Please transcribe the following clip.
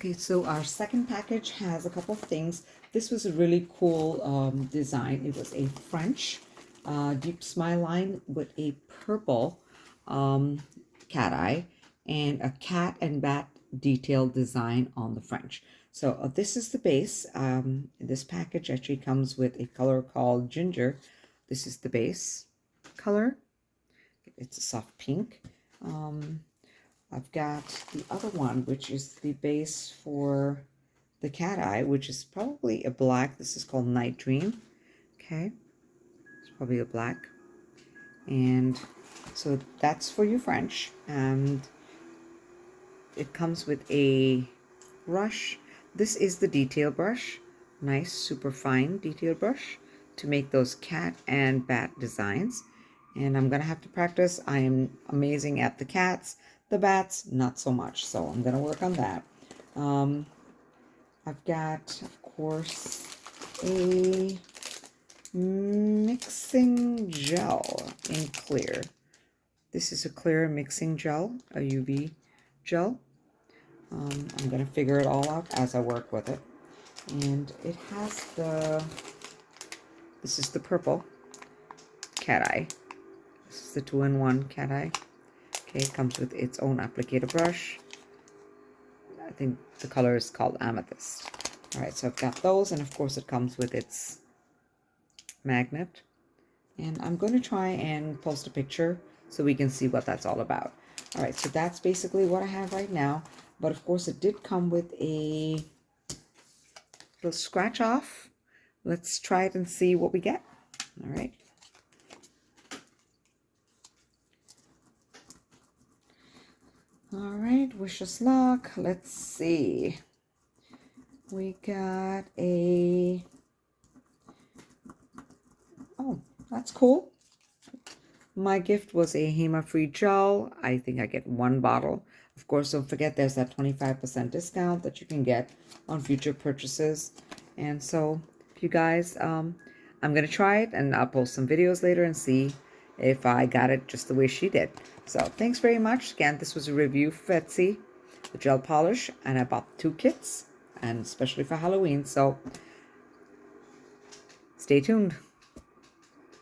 Okay, so our second package has a couple of things. This was a really cool design. It was a French deep smile line with a purple cat eye and a cat and bat detailed design on the French. So this is the base. This package actually comes with a color called Ginger. This is the base color. It's a soft pink. I've got the other one, which is the base for the cat eye, which is probably a black. This is called Night Dream. Okay, it's probably a black. And so that's for your French. And it comes with a brush. This is the detail brush. Nice, super fine detail brush to make those cat and bat designs. And I'm gonna have to practice. I am amazing at the cats. The bats, not so much. So I'm gonna work on that. I've got, of course, a mixing gel in clear. This is a clear mixing gel, a UV gel. I'm gonna figure it all out as I work with it. And it has this is the purple cat eye. This is the 2-in-1 cat eye. Okay, it comes with its own applicator brush. I think the color is called Amethyst. All right, so I've got those, and of course it comes with its magnet. And I'm going to try and post a picture so we can see what that's all about. All right, so that's basically what I have right now. But of course it did come with a little scratch off. Let's try it and see what we get. All right. All right, wish us luck. Let's see. We got a, oh, that's cool. My gift was a HEMA-free gel. I think I get 1 bottle. Of course, don't forget there's that 25% discount that you can get on future purchases. And so, if you guys, I'm going to try it, and I'll post some videos later and see if I got it just the way she did. So thanks very much. Again, this was a review for Vettsy, the gel polish, and I bought 2 kits, and especially for Halloween. So stay tuned.